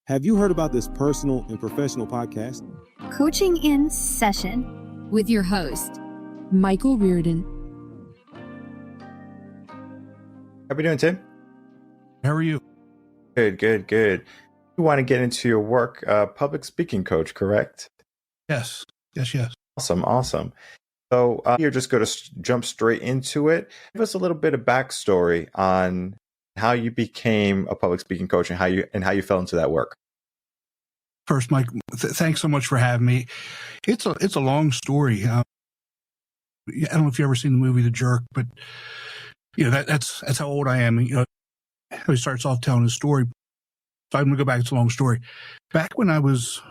Have you heard about this personal and professional podcast? Coaching in Session with your host, Michael Rearden. How are we doing, Tim? How are you? Good. You want to get into your work, public speaking coach, correct? Yes. Awesome. So you're just going to jump straight into it. Give us a little bit of backstory on how you became a public speaking coach and how you fell into that work. First, Mike, thanks so much for having me. It's a long story. I don't know if you've ever seen the movie The Jerk, but that's how old I am. He starts off telling his story. So I'm going to go back. It's a long story. Back when I was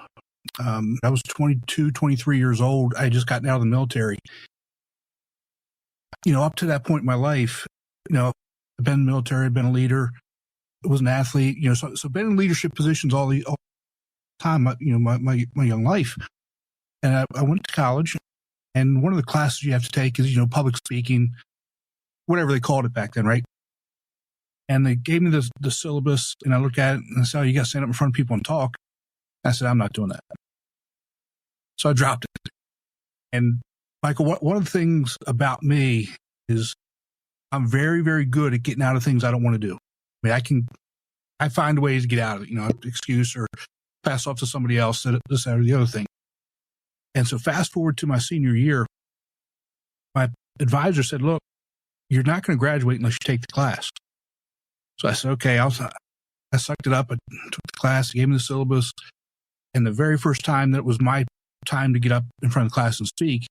22, 23 years old, I had just gotten out of the military. Up to that point in my life, I've been in the military, I've been a leader, I was an athlete, so been in leadership positions all the time, my young life. And I went to college, and one of the classes you have to take is, public speaking, whatever they called it back then, right? And they gave me the syllabus, and I looked at it, and I said, "Oh, you got to stand up in front of people and talk." I said, "I'm not doing that." So I dropped it. And Michael, one of the things about me is I'm very, very good at getting out of things I don't want to do. I mean, I find ways to get out of it, excuse or pass off to somebody else, this, that, or the other thing. And so fast forward to my senior year, my advisor said, "Look, you're not going to graduate unless you take the class." So I said, "Okay." I sucked it up. I took the class, gave me the syllabus. And the very first time that it was my time to get up in front of the class and speak,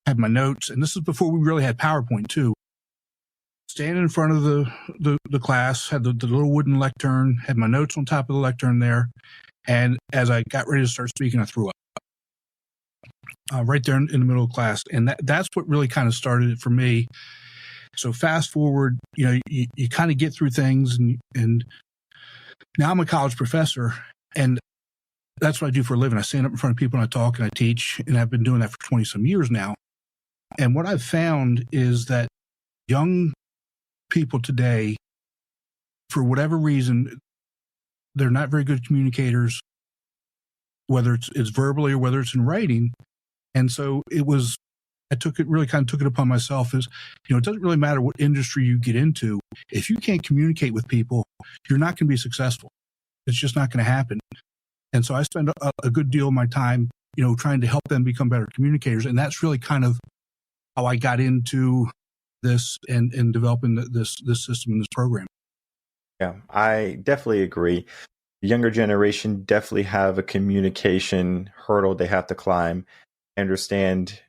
I had my notes. And this is before we really had PowerPoint too. Standing in front of the class, had the little wooden lectern, had my notes on top of the lectern there. And as I got ready to start speaking, I threw up. Right there in the middle of class. And that's what really kind of started it for me. So fast forward, you kind of get through things, and now I'm a college professor, and that's what I do for a living. I stand up in front of people and I talk and I teach, and I've been doing that for 20 some years now. And what I've found is that young people today, for whatever reason, they're not very good communicators, whether it's verbally or whether it's in writing. And so I took it upon myself as, it doesn't really matter what industry you get into. If you can't communicate with people, you're not going to be successful. It's just not going to happen. And so I spend a good deal of my time, trying to help them become better communicators. And that's really kind of how I got into this and developing this system and this program. Yeah, I definitely agree. The younger generation definitely have a communication hurdle they have to climb. I understand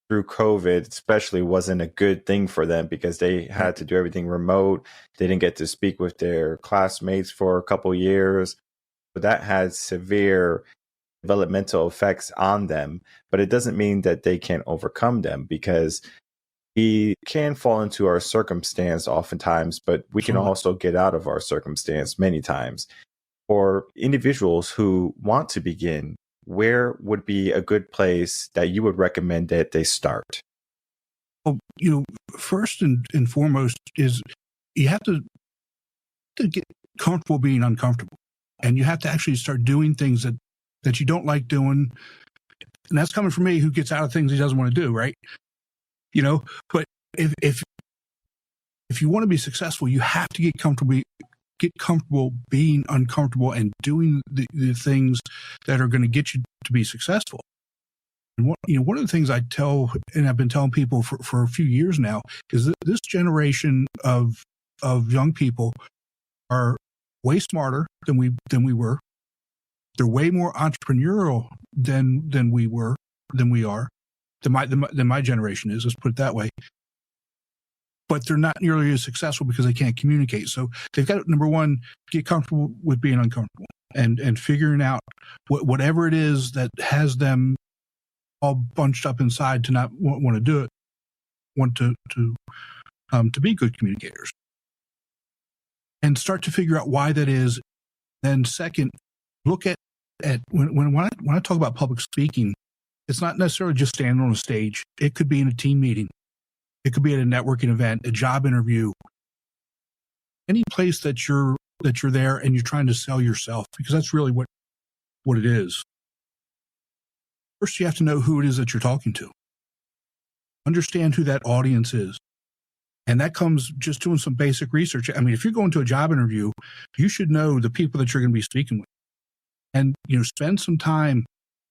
through COVID, especially, wasn't a good thing for them because they had to do everything remote. They didn't get to speak with their classmates for a couple years. But that had severe developmental effects on them. But it doesn't mean that they can't overcome them, because we can fall into our circumstance oftentimes, but we can also get out of our circumstance many times. For individuals who want to begin, where would be a good place that you would recommend that they start? Well, first and foremost is you have to get comfortable being uncomfortable. And you have to actually start doing things that you don't like doing. And that's coming from me, who gets out of things he doesn't want to do, right? But if you want to be successful, you have to get comfortable being uncomfortable and doing the things that are going to get you to be successful. And one of the things I tell, and I've been telling people for a few years now, is that this generation of young people are way smarter than we were. They're way more entrepreneurial than we are, than my generation is. Let's put it that way. But they're not nearly as successful because they can't communicate. So they've got to, number one, get comfortable with being uncomfortable and figuring out whatever it is that has them all bunched up inside to not want to do it, want to be good communicators, and start to figure out why that is. Then second, look at when I talk about public speaking, it's not necessarily just standing on a stage. It could be in a team meeting. It could be at a networking event, a job interview, any place that you're that you're there and you're trying to sell yourself, because that's really what it is. First, you have to know who it is that you're talking to. Understand who that audience is. And that comes just doing some basic research. I mean, if you're going to a job interview, you should know the people that you're going to be speaking with. And, spend some time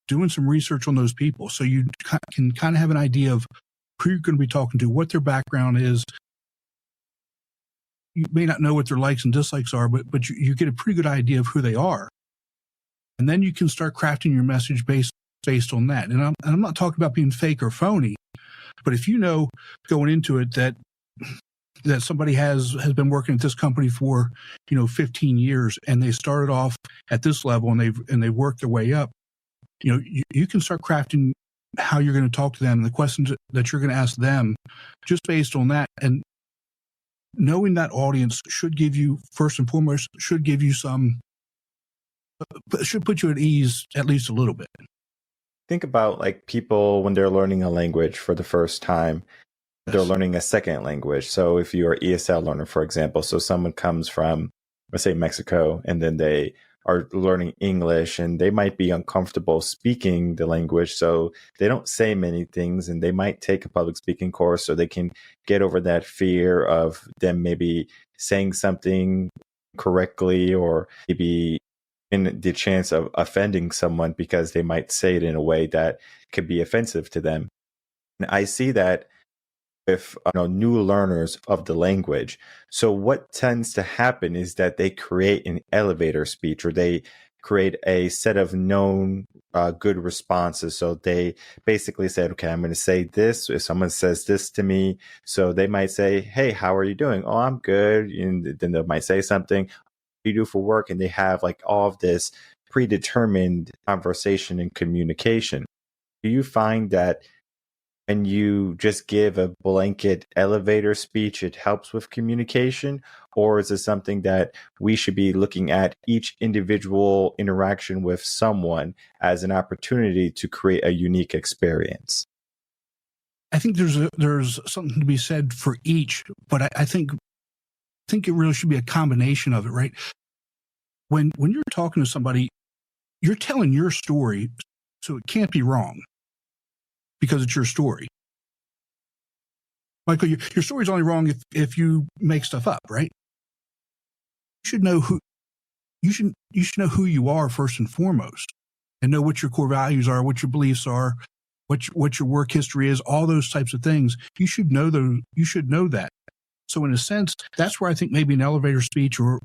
doing some research on those people so you can kind of have an idea of who you're going to be talking to, what their background is. You may not know what their likes and dislikes are, but you get a pretty good idea of who they are. And then you can start crafting your message based on that. And I'm not talking about being fake or phony, but if you know going into it that somebody has been working at this company for 15 years and they started off at this level and they've worked their way up, you can start crafting how you're going to talk to them and the questions that you're going to ask them just based on that. And knowing that audience should give you, first and foremost, should put you at ease at least a little bit. Think about like people when they're learning a language for the first time. They're learning a second language. So if you're an ESL learner, for example, so someone comes from, let's say, Mexico, and then they are learning English and they might be uncomfortable speaking the language. So they don't say many things and they might take a public speaking course so they can get over that fear of them maybe saying something correctly or maybe in the chance of offending someone because they might say it in a way that could be offensive to them. And I see that with new learners of the language. So what tends to happen is that they create an elevator speech or they create a set of known good responses. So they basically said, okay, I'm going to say this if someone says this to me. So they might say, hey, how are you doing? Oh, I'm good. And then they might say something, what do you do for work? And they have like all of this predetermined conversation and communication. Do you find that and you just give a blanket elevator speech, it helps with communication? Or is it something that we should be looking at each individual interaction with someone as an opportunity to create a unique experience? I think there's something to be said for each, but I think it really should be a combination of it, right? When you're talking to somebody, you're telling your story, so it can't be wrong. Because it's your story. Michael, your story's only wrong if you make stuff up, right? You should know who you are first and foremost, and know what your core values are, what your beliefs are, what your work history is, all those types of things. You should know those. You should know that. So in a sense, that's where I think maybe an elevator speech or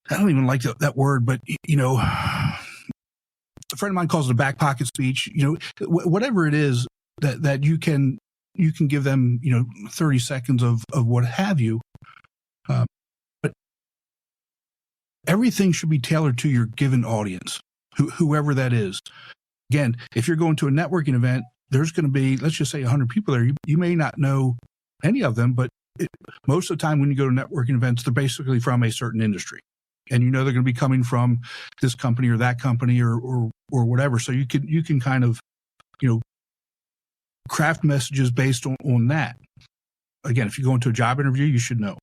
I don't even like that word, but a friend of mine calls it a back pocket speech, whatever it is that you can give them, 30 seconds of what have you. But everything should be tailored to your given audience, whoever that is. Again, if you're going to a networking event, there's going to be, let's just say 100 people there. You may not know any of them, but most of the time when you go to networking events, they're basically from a certain industry. And they're going to be coming from this company or that company or whatever. So you can kind of, craft messages based on that. Again, if you go into a job interview, you should know.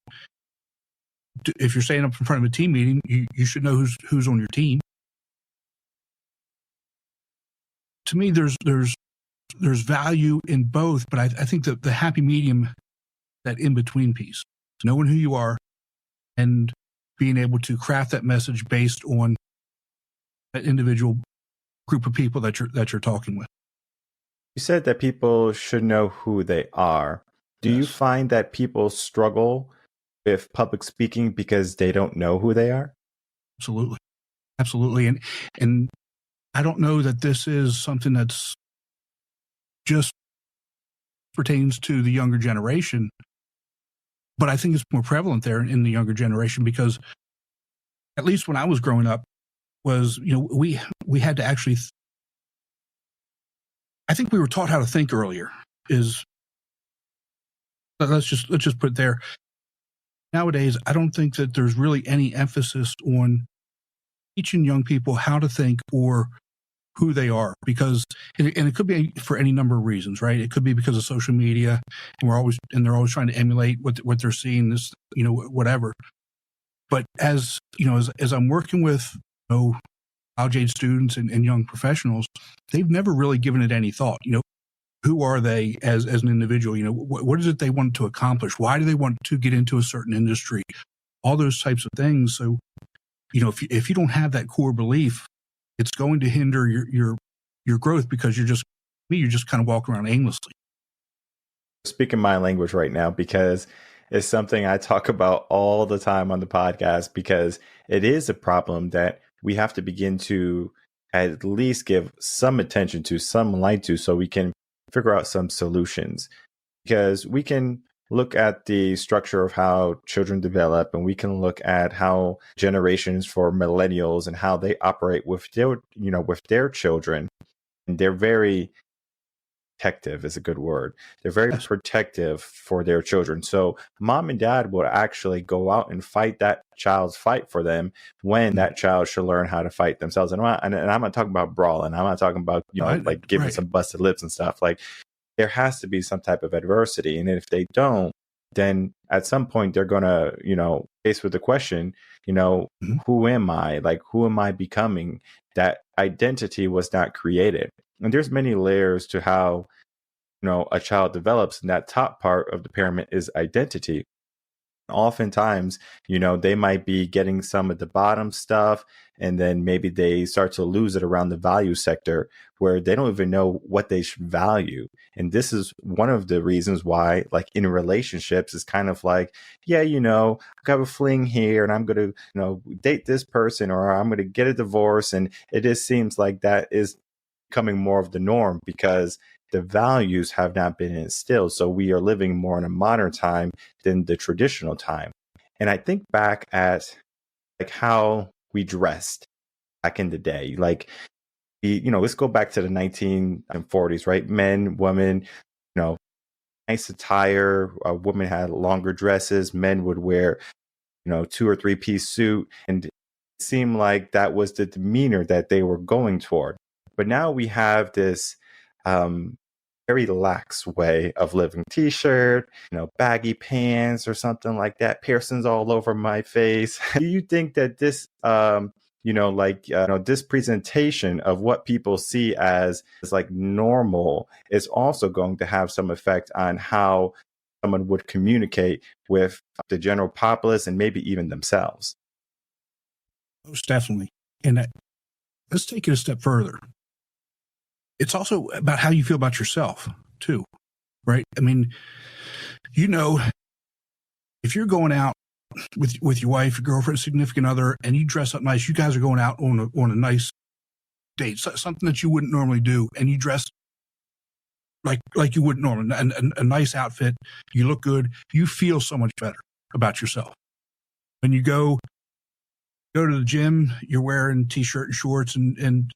If you're standing up in front of a team meeting, you should know who's on your team. To me, there's value in both, but I think that the happy medium, that in between piece, knowing who you are and being able to craft that message based on that individual group of people that you're talking with. You said that people should know who they are. Do you find that people struggle with public speaking because they don't know who they are? Absolutely. And I don't know that this is something that's just pertains to the younger generation, but I think it's more prevalent there in the younger generation because at least when I was growing up was, we had to actually, I think we were taught how to think earlier let's just put it there. Nowadays, I don't think that there's really any emphasis on teaching young people how to think or who they are because, and it could be for any number of reasons, right? It could be because of social media and they're always trying to emulate what they're seeing, this, whatever. But as you know, as I'm working with college age students and young professionals, they've never really given it any thought. Who are they as an individual? What is it they want to accomplish? Why do they want to get into a certain industry? All those types of things. So, if you don't have that core belief, it's going to hinder your growth, because you're just kind of walking around aimlessly. Speaking my language right now, because it's something I talk about all the time on the podcast, because it is a problem that we have to begin to at least give some attention to, some light to, so we can figure out some solutions. Because we can look at the structure of how children develop, and we can look at how generations for millennials and how they operate with their children. And they're very protective is a good word. They're very protective for their children. So mom and dad will actually go out and fight that child's fight for them, when that child should learn how to fight themselves. And I'm not talking about brawling. I'm not talking about, like giving some busted lips and stuff. Like, there has to be some type of adversity. And if they don't, then at some point they're going to, face with the question, who am I? Like, who am I becoming? That identity was not created. And there's many layers to how, a child develops. And that top part of the pyramid is identity. Oftentimes, they might be getting some of the bottom stuff, and then maybe they start to lose it around the value sector, where they don't even know what they should value. And this is one of the reasons why, like in relationships, it's kind of like, I got a fling here, and I'm going to, date this person, or I'm going to get a divorce. And it just seems like that is becoming more of the norm, because the values have not been instilled. So we are living more in a modern time than the traditional time. And I think back at like how we dressed back in the day. Like, let's go back to the 1940s, right? Men, women, nice attire. Women had longer dresses. Men would wear, 2 or 3 piece suit. And it seemed like that was the demeanor that they were going toward. But now we have this very lax way of living. T-shirt, baggy pants or something like that, piercings all over my face. Do you think that this this presentation of what people see as like normal is also going to have some effect on how someone would communicate with the general populace and maybe even themselves? Most definitely. And let's take it a step further. It's also about how you feel about yourself too, right? I mean, if you're going out with your wife, your girlfriend, significant other, and you dress up nice, you guys are going out on a nice date, something that you wouldn't normally do, and you dress like you wouldn't normally, a nice outfit, you look good, you feel so much better about yourself. When you go to the gym, you're wearing t-shirt and shorts, and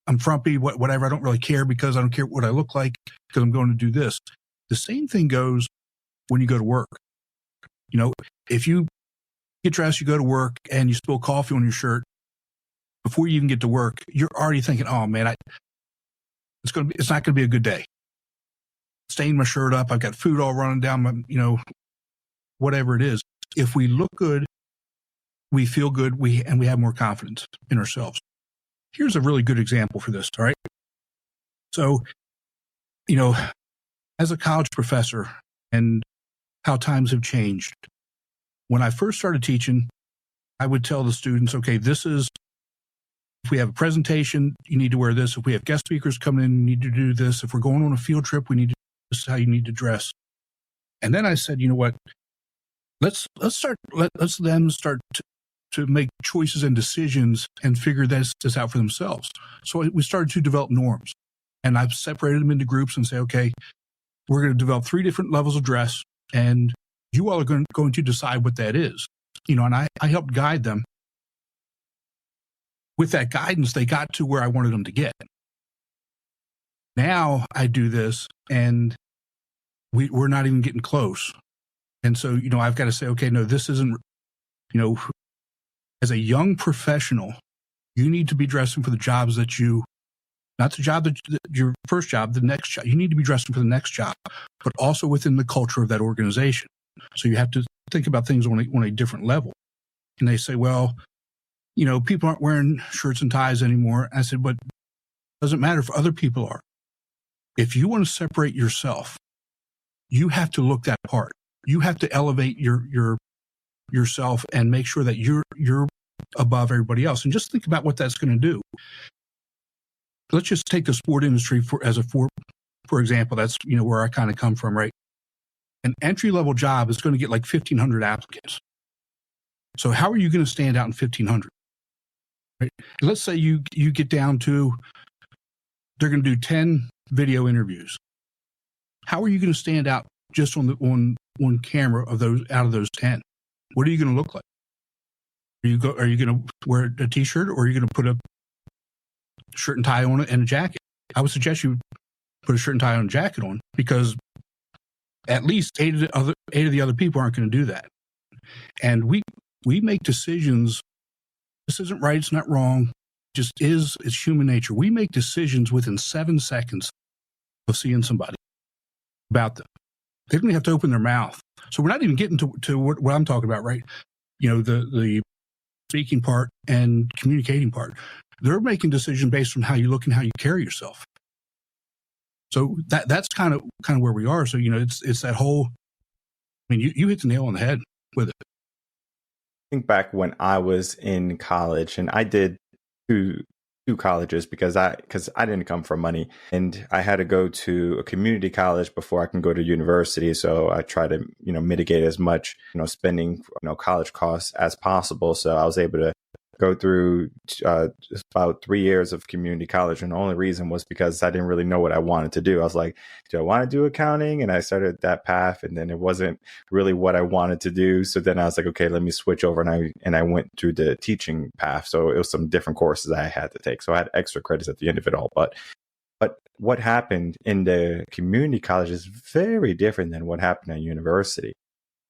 I'm frumpy, whatever. I don't really care, because I don't care what I look like, because I'm going to do this. The same thing goes when you go to work. If you get dressed, you go to work, and you spill coffee on your shirt before you even get to work, you're already thinking, "Oh man, it's not going to be a good day." Stain my shirt up. I've got food all running down my, whatever it is. If we look good, we feel good, and we have more confidence in ourselves. Here's a really good example for this, all right? So, as a college professor and how times have changed, when I first started teaching, I would tell the students, okay, if we have a presentation, you need to wear this. If we have guest speakers coming in, you need to do this. If we're going on a field trip, this is how you need to dress. And then I said, you know what? Let's them start to make choices and decisions and figure this out for themselves. So we started to develop norms, and I've separated them into groups and say, okay, we're going to develop 3 different levels of dress, and you all are going to decide what that is. And I helped guide them. With that guidance, they got to where I wanted them to get. Now I do this, and we're not even getting close. And so, I've got to say, okay, no, this isn't, as a young professional, you need to be dressing for the jobs that not the job that your first job, the next job. You need to be dressing for the next job, but also within the culture of that organization. So you have to think about things on a different level. And they say, well, people aren't wearing shirts and ties anymore. I said, but it doesn't matter if other people are. If you want to separate yourself, you have to look that part. You have to elevate yourself and make sure that you're above everybody else. And just think about what that's going to do. Let's just take the sport industry for example. That's where I kind of come from, right? An entry-level job is going to get like 1,500 applicants. So how are you going to stand out in 1,500? Right? Let's say you get down to, they're going to do 10 video interviews. How are you going to stand out just on one camera out of those 10? What are you going to look like? Are you going to wear a t-shirt, or are you going to put a shirt and tie on it and a jacket? I would suggest you put a shirt and tie and a jacket on, because at least eight of the other people aren't going to do that. And we make decisions. This isn't right. It's not wrong. It's human nature. We make decisions within 7 seconds of seeing somebody about them. They don't even have to open their mouth. So we're not even getting to what I'm talking about, right? The speaking part and communicating part. They're making decisions based on how you look and how you carry yourself. So that's kind of where we are. So it's that whole. I mean, you hit the nail on the head with it. Think back when I was in college, and I did two colleges because I didn't come from money, and I had to go to a community college before I can go to university. So I try to mitigate as much spending college costs as possible. So I was able to go through just about 3 years of community college, and the only reason was because I didn't really know what I wanted to do. I was like, do I want to do accounting? And I started that path, and then it wasn't really what I wanted to do. So then I was like, okay, let me switch over, and I went through the teaching path. So it was some different courses I had to take. So I had extra credits at the end of it all. But what happened in the community college is very different than what happened at university.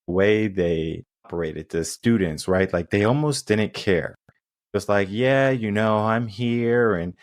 The way they operated, the students, right? Like they almost didn't care. Just like, I'm here, and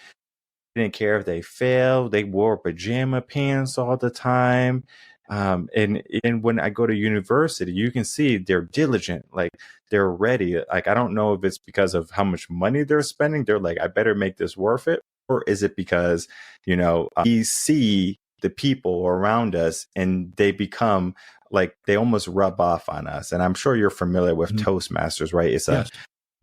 didn't care if they failed. They wore pajama pants all the time. And when I go to university, you can see they're diligent, like they're ready. Like, I don't know if it's because of how much money they're spending. They're like, I better make this worth it. Or is it because, we see the people around us and they become like, they almost rub off on us. And I'm sure you're familiar with Toastmasters, right? It's yes.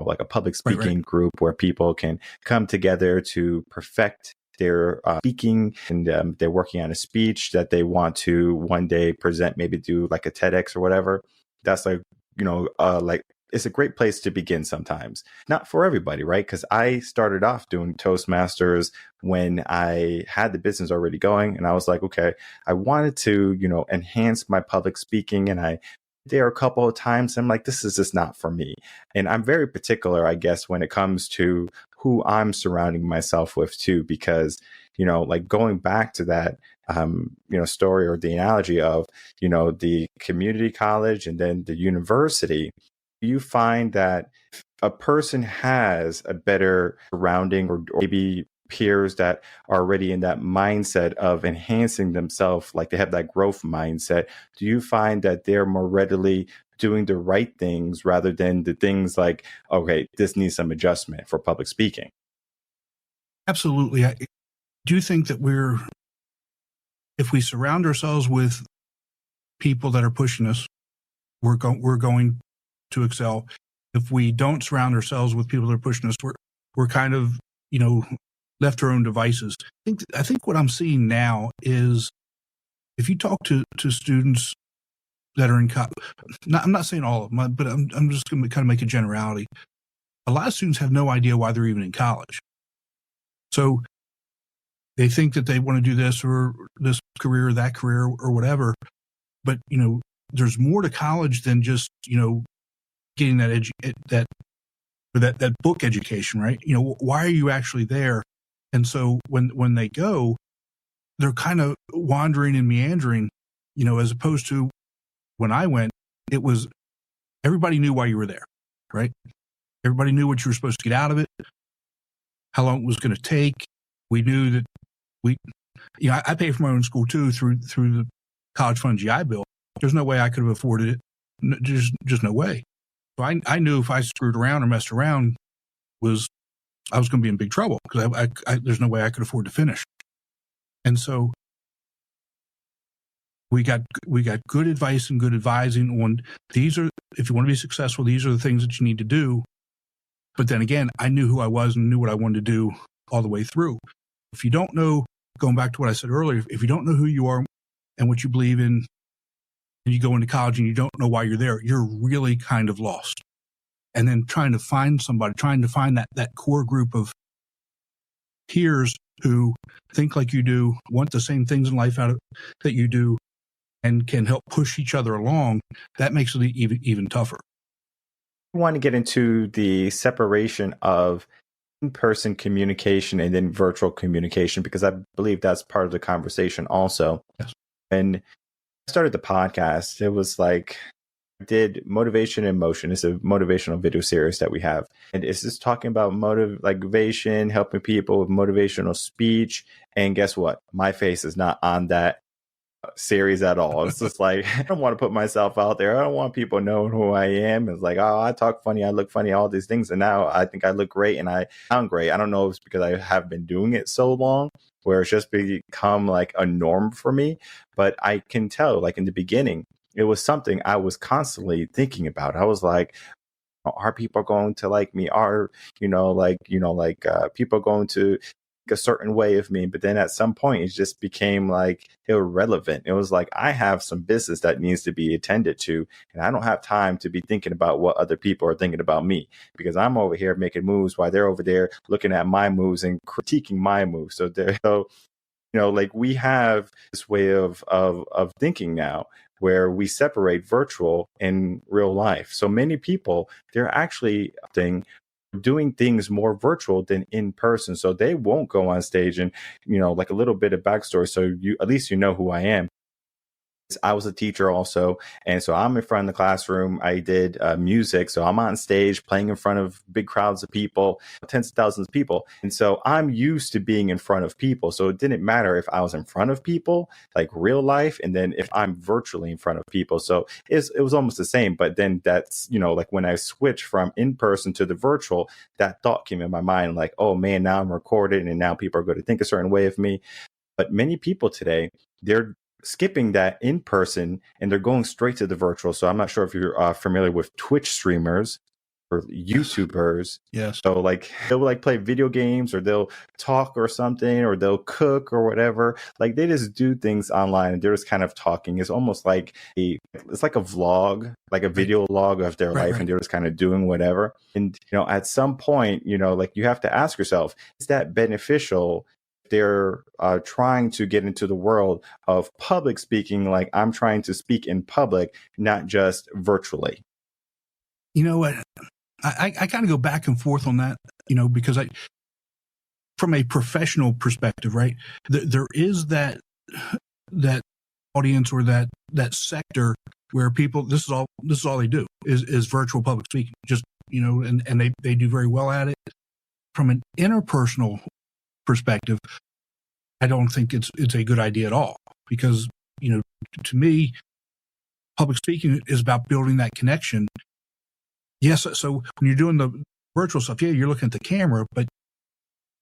Like a public speaking group where people can come together to perfect their speaking, and they're working on a speech that they want to one day present, maybe do like a TEDx or whatever. That's like, like it's a great place to begin sometimes. Not for everybody, right? Because I started off doing Toastmasters when I had the business already going, and I was like, okay, I wanted to, enhance my public speaking, and I there a couple of times. I'm like, this is just not for me. And I'm very particular, I guess, when it comes to who I'm surrounding myself with too, because, like going back to that, story or the analogy of, the community college and then the university, you find that a person has a better surrounding or maybe peers that are already in that mindset of enhancing themselves, like they have that growth mindset. Do you find that they're more readily doing the right things rather than the things like, okay, this needs some adjustment for public speaking? Absolutely. I do think that if we surround ourselves with people that are pushing us, we're going to excel. If we don't surround ourselves with people that are pushing us, we're kind of, left to our own devices. I think what I'm seeing now is, if you talk to students that are in college, I'm not saying all of them, but I'm just going to kind of make a generality. A lot of students have no idea why they're even in college. So they think that they want to do this or this career or that career or whatever. But, there's more to college than just, getting that book education, right? Why are you actually there? And so when they go, they're kind of wandering and meandering, as opposed to when I went, it was everybody knew why you were there, right? Everybody knew what you were supposed to get out of it, how long it was going to take. We knew that I paid for my own school too through the college fund GI Bill. There's no way I could have afforded it. There's just no way. So I knew if I screwed around or messed around, I was going to be in big trouble because there's no way I could afford to finish. And so we got good advice and good advising on if you want to be successful, these are the things that you need to do. But then again, I knew who I was and knew what I wanted to do all the way through. If you don't know, going back to what I said earlier, if you don't know who you are and what you believe in, and you go into college and you don't know why you're there, you're really kind of lost. And then trying to find that core group of peers who think like you do, want the same things in life that you do, and can help push each other along, that makes it even tougher. I want to get into the separation of in-person communication and then virtual communication, because I believe that's part of the conversation also. Yes. And I started the podcast, it was like I did Motivation in Motion. It's a motivational video series that we have. And it's just talking about motivation, helping people with motivational speech. And guess what? My face is not on that series at all. It's just like, I don't want to put myself out there. I don't want people knowing who I am. It's like, oh, I talk funny, I look funny, all these things. And now I think I look great and I sound great. I don't know if it's because I have been doing it so long where it's just become like a norm for me. But I can tell, like in the beginning, it was something I was constantly thinking about. I was like, are people going to like me? Are, people going to a certain way of me? But then at some point it just became like irrelevant. It was like, I have some business that needs to be attended to, and I don't have time to be thinking about what other people are thinking about me, because I'm over here making moves while they're over there looking at my moves and critiquing my moves. So we have this way of thinking now where we separate virtual and real life. So many people, they're actually doing things more virtual than in person. So they won't go on stage and, like a little bit of backstory. So at least you know who I am. I was a teacher also. And so I'm in front of the classroom. I did music. So I'm on stage playing in front of big crowds of people, tens of thousands of people. And so I'm used to being in front of people. So it didn't matter if I was in front of people, like real life, and then if I'm virtually in front of people. So it was almost the same. But then that's, like when I switched from in person to the virtual, that thought came in my mind like, oh man, now I'm recorded and now people are going to think a certain way of me. But many people today, they're skipping that in person and they're going straight to the virtual. So I'm not sure if you're familiar with Twitch streamers or YouTubers. Yes. So like they'll like play video games or they'll talk or something or they'll cook or whatever. Like they just do things online and they're just kind of talking. It's almost like it's like a vlog, like a video log of their life, and they're just kind of doing whatever. And at some point, like you have to ask yourself, is that beneficial? They're trying to get into the world of public speaking, like I'm trying to speak in public, not just virtually. You know what? I kind of go back and forth on that, because from a professional perspective, right? There is that audience or that sector where people, this is all they do is virtual public speaking, just, and they do very well at it. From an interpersonal perspective, I don't think it's a good idea at all, because to me, public speaking is about building that connection. Yes, so when you're doing the virtual stuff, yeah, you're looking at the camera, but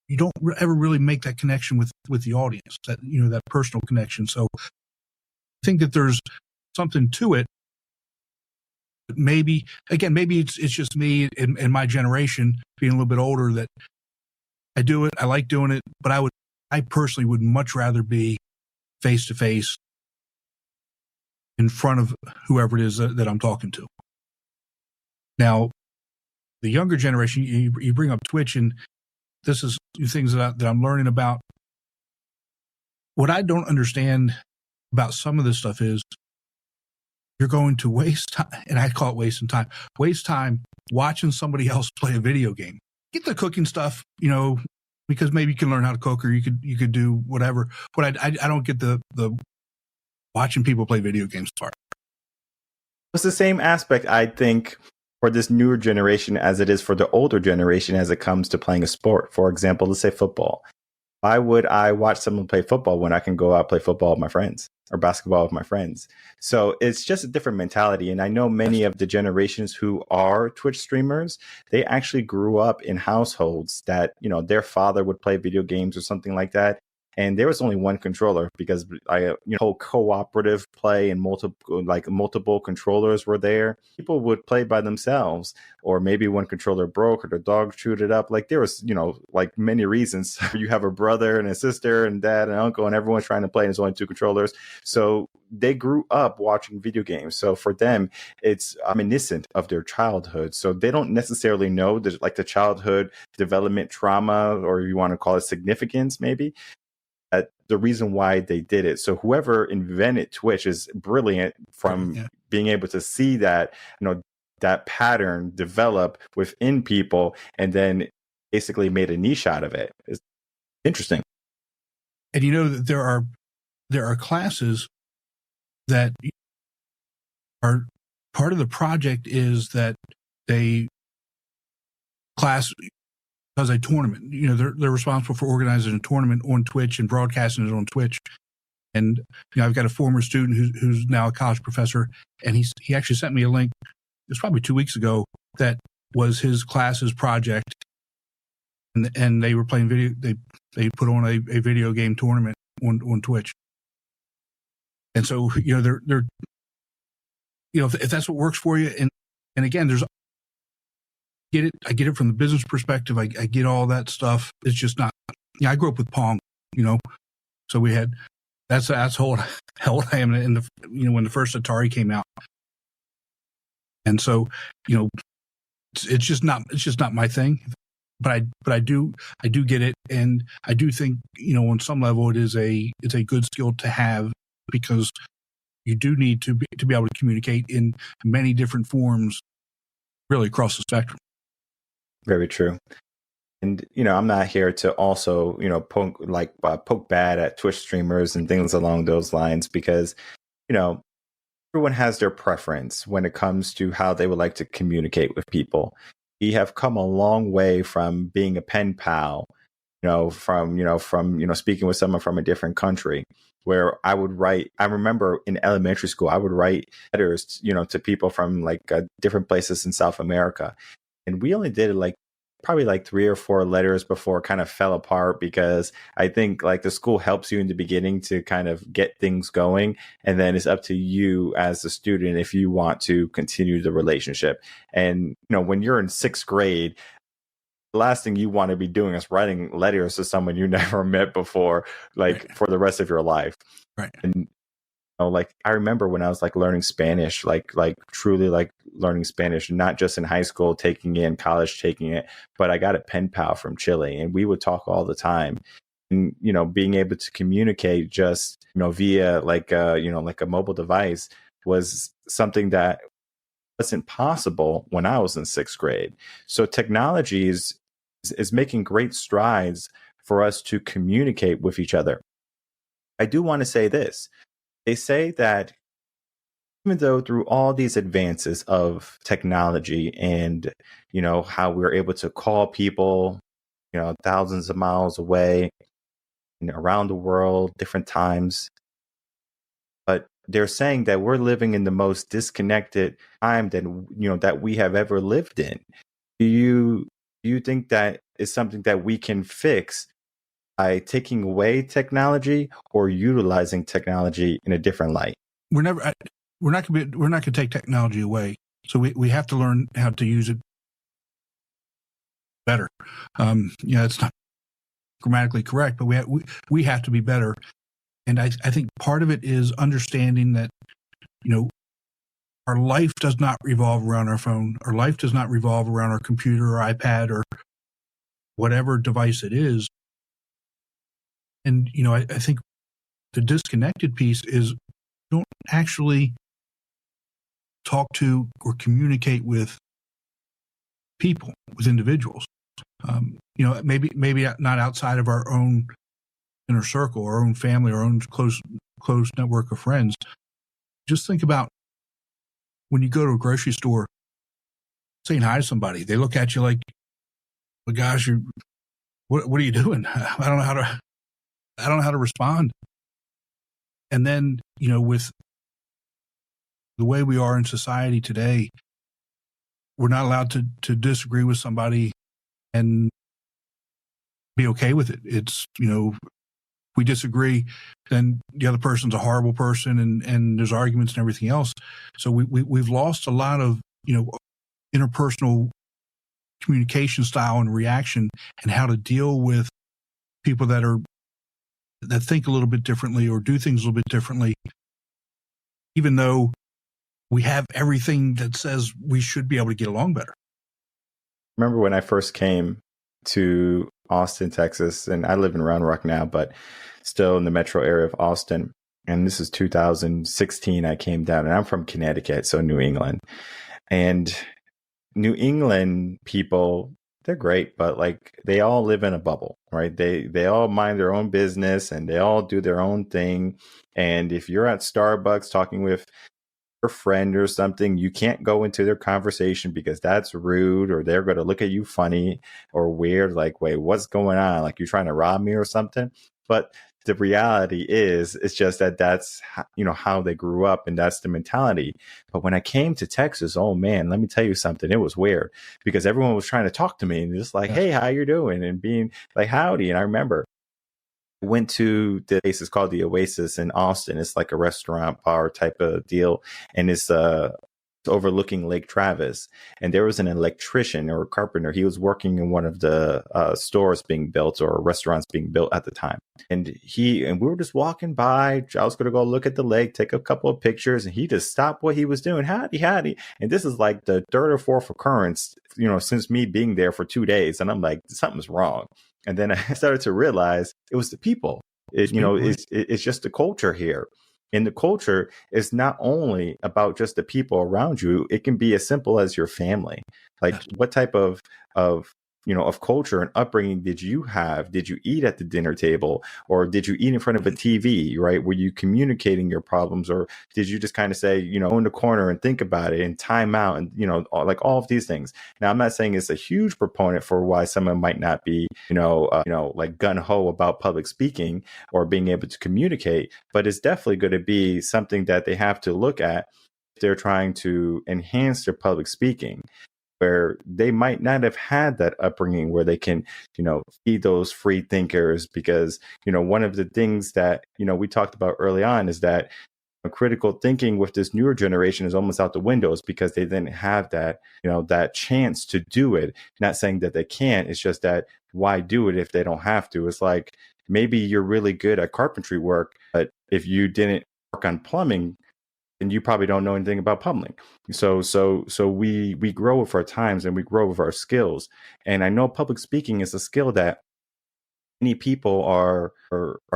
you don't ever really make that connection with the audience, that that personal connection. So I think that there's something to it. But maybe it's just me and my generation being a little bit older that I do it. I like doing it, but I personally would much rather be face to face in front of whoever it is that I'm talking to. Now, the younger generation, you bring up Twitch, and this is things that I'm learning about. What I don't understand about some of this stuff is you're going to waste time, and I call it wasting time. Waste time watching somebody else play a video game. Get the cooking stuff, because maybe you can learn how to cook, or you could do whatever. But I don't get the watching people play video games part. It's the same aspect, I think, for this newer generation as it is for the older generation as it comes to playing a sport. For example, let's say football. Why would I watch someone play football when I can go out and play football with my friends? or basketball with my friends. So it's just a different mentality. And I know many of the generations who are Twitch streamers, they actually grew up in households that, their father would play video games or something like that. And there was only one controller because whole cooperative play and multiple controllers were there. People would play by themselves, or maybe one controller broke or the dog chewed it up. Like there was, many reasons. You have a brother and a sister and dad and uncle, and everyone's trying to play, and there's only two controllers. So they grew up watching video games. So for them, it's reminiscent of their childhood. So they don't necessarily know the childhood development trauma, or you want to call it significance, maybe. The reason why they did it. So whoever invented Twitch is brilliant from being able to see that, that pattern develop within people, and then basically made a niche out of it. It's interesting. And that there are classes that are part of the project is that they class does a tournament. They're responsible for organizing a tournament on Twitch and broadcasting it on Twitch. And I've got a former student who's now a college professor, and he actually sent me a link. It was probably 2 weeks ago. That was his class's project, and they were playing video. They put on a video game tournament on Twitch. And so they're if that's what works for you, and again, I get it from the business perspective. I get all that stuff. It's just not. I grew up with Pong, so we had. That's how old I am in the when the first Atari came out, and so it's just not my thing. But I do get it, and I do think on some level it's a good skill to have, because you do need to be able to communicate in many different forms, really across the spectrum. Very true. And, I'm not here to also, poke bad at Twitch streamers and things along those lines, because, everyone has their preference when it comes to how they would like to communicate with people. We have come a long way from being a pen pal, from speaking with someone from a different country, where I remember in elementary school, I would write letters, to people from different places in South America. And we only did it probably 3 or 4 letters before it kind of fell apart, because I think the school helps you in the beginning to kind of get things going. And then it's up to you as a student if you want to continue the relationship. And, when you're in 6th grade, the last thing you want to be doing is writing letters to someone you never met before, right, for the rest of your life. Right. And I remember when I was learning Spanish, truly learning Spanish, not just in high school, taking it in college, taking it, but I got a pen pal from Chile, and we would talk all the time. And, being able to communicate just, via a mobile device was something that wasn't possible when I was in 6th grade. So technology is making great strides for us to communicate with each other. I do want to say this. They say that even though through all these advances of technology and, how we're able to call people, thousands of miles away and around the world, different times, but they're saying that we're living in the most disconnected time that we have ever lived in. Do you think that is something that we can fix by taking away technology or utilizing technology in a different light? We're not going to take technology away. So we have to learn how to use it better. It's not grammatically correct, but we have to be better. And I think part of it is understanding that, our life does not revolve around our phone. Our life does not revolve around our computer or iPad or whatever device it is. And, I think the disconnected piece is don't actually talk to or communicate with people, with individuals. Maybe not outside of our own inner circle, our own family, our own close network of friends. Just think about when you go to a grocery store, saying hi to somebody. They look at you like, "Oh gosh, what are you doing?" I don't know how to respond. And then with the way we are in society today, we're not allowed to disagree with somebody and be okay with it. It's, we disagree, then the other person's a horrible person, and there's arguments and everything else. So we've lost a lot of, interpersonal communication style and reaction, and how to deal with people that think a little bit differently or do things a little bit differently, even though we have everything that says we should be able to get along better. Remember when I first came to Austin, Texas, and I live in Round Rock now, but still in the metro area of Austin. And this is 2016. I came down, and I'm from Connecticut, so New England. And New England people, they're great, but like they all live in a bubble, right? They all mind their own business and they all do their own thing. And if you're at Starbucks talking with your friend or something, you can't go into their conversation because that's rude, or they're going to look at you funny or weird, like, wait, what's going on? Like, you're trying to rob me or something. But the reality is, it's just that's how they grew up, and that's the mentality. But when I came to Texas, oh man, let me tell you something. It was weird because everyone was trying to talk to me and just like, hey, how you doing? And being like, howdy. And I remember I went to the place, it's called the Oasis in Austin. It's like a restaurant bar type of deal, and it's overlooking Lake Travis. And there was an electrician or a carpenter. He was working in one of the stores being built or restaurants being built at the time. And we were just walking by. I was going to go look at the lake, take a couple of pictures, and he just stopped what he was doing. Howdy. And this is like the third or fourth occurrence, since me being there for 2 days. And I'm like, something's wrong. And then I started to realize it was the people. It's just the culture here. And the culture is not only about just the people around you. It can be as simple as your family. Like, what type of culture and upbringing did you have? Did you eat at the dinner table, or did you eat in front of a TV, right? Were you communicating your problems, or did you just kind of say, in the corner and think about it and time out and, like all of these things. Now, I'm not saying it's a huge proponent for why someone might not be, like gun ho about public speaking or being able to communicate, but it's definitely going to be something that they have to look at if they're trying to enhance their public speaking, where they might not have had that upbringing where they can, be those free thinkers. Because, one of the things that, we talked about early on is that critical thinking with this newer generation is almost out the windows because they didn't have that, that chance to do it. Not saying that they can't. It's just that why do it if they don't have to? It's like, maybe you're really good at carpentry work, but if you didn't work on plumbing, and you probably don't know anything about plumbing. So we grow with our times and we grow with our skills. And I know public speaking is a skill that many people are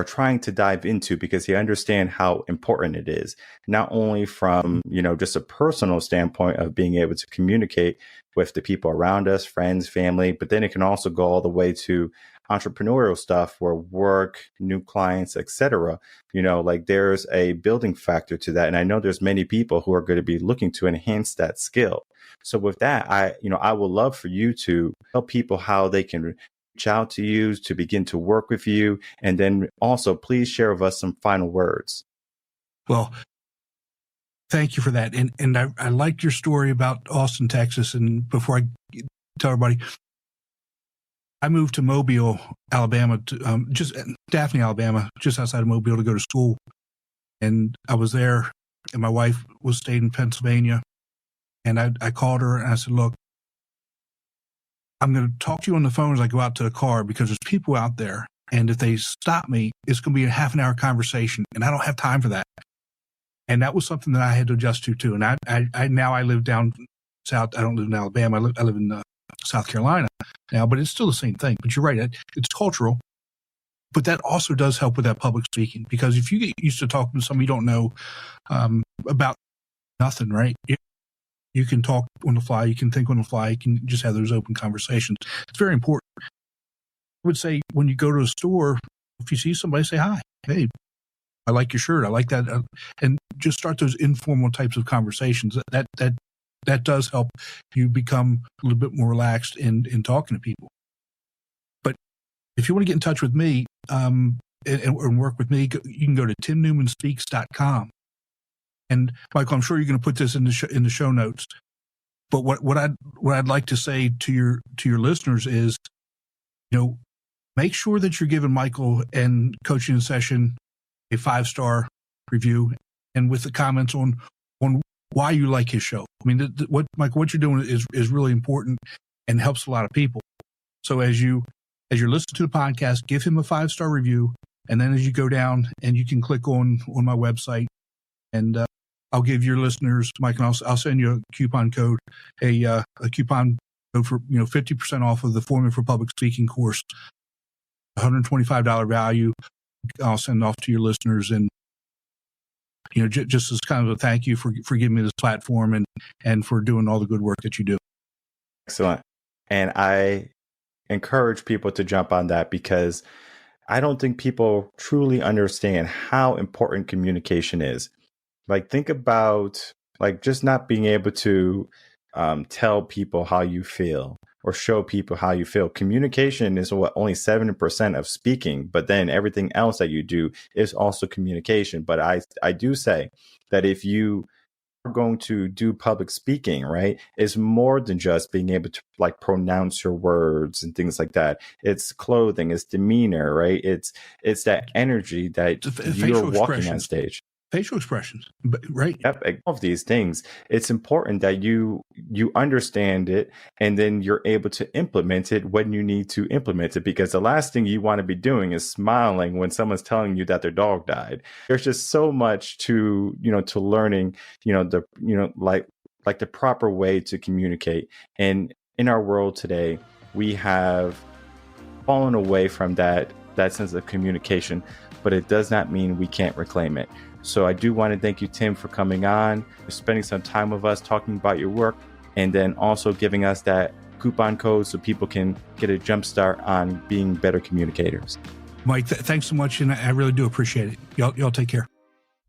trying to dive into because they understand how important it is, not only from, just a personal standpoint of being able to communicate with the people around us, friends, family, but then it can also go all the way to entrepreneurial stuff where work, new clients, etc. Like there's a building factor to that. And I know there's many people who are going to be looking to enhance that skill. So with that, I would love for you to tell people how they can reach out to you, to begin to work with you. And then also please share with us some final words. Well, thank you for that. And I liked your story about Austin, Texas. And before I tell everybody, I moved to Mobile, Alabama, just Daphne, Alabama, just outside of Mobile to go to school. And I was there, and my wife was staying in Pennsylvania. And I called her and I said, look, I'm going to talk to you on the phone as I go out to the car because there's people out there. And if they stop me, it's going to be a half an hour conversation. And I don't have time for that. And that was something that I had to adjust to too. And I now I live down south. I don't live in Alabama. I live in South Carolina now, but it's still the same thing. But you're right. It's cultural. But that also does help with that public speaking, because if you get used to talking to somebody you don't know about nothing, right? You can talk on the fly. You can think on the fly. You can just have those open conversations. It's very important. I would say when you go to a store, if you see somebody, say hi. Hey, I like your shirt. I like that. And just start those informal types of conversations. That does help you become a little bit more relaxed in talking to people. But if you want to get in touch with me, and work with me, you can go to timnewmanspeaks.com. And Michael, I'm sure you're going to put this in the show notes. But what I'd like to say to your listeners is, make sure that you're giving Michael and Coaching in Session a 5-star review, and with the comments on why you like his show. I mean, Michael, what you're doing is really important and helps a lot of people. So as you're listening to the podcast, give him a 5-star review, and then as you go down, and you can click on my website, and I'll give your listeners, Mike, and I'll send you a coupon code, a coupon code for 50% off of the Formula for Public Speaking course, $125 value. I'll send off to your listeners, and just as kind of a thank you for giving me this platform and for doing all the good work that you do. Excellent. And I encourage people to jump on that, because I don't think people truly understand how important communication is. Like, think about just not being able to tell people how you feel or show people how you feel. Communication is only 7% of speaking, but then everything else that you do is also communication. But I do say that if you are going to do public speaking, right, it's more than just being able to pronounce your words and things like that. It's clothing, it's demeanor, right? It's that energy that you're walking on stage. Facial expressions, right? Yep, all of these things. It's important that you understand it, and then you're able to implement it when you need to implement it. Because the last thing you want to be doing is smiling when someone's telling you that their dog died. There's just so much to learning, the proper way to communicate. And in our world today, we have fallen away from that sense of communication, but it does not mean we can't reclaim it. So I do want to thank you, Tim, for coming on, for spending some time with us, talking about your work, and then also giving us that coupon code so people can get a jump start on being better communicators. Mike, thanks so much, and I really do appreciate it. Y'all take care.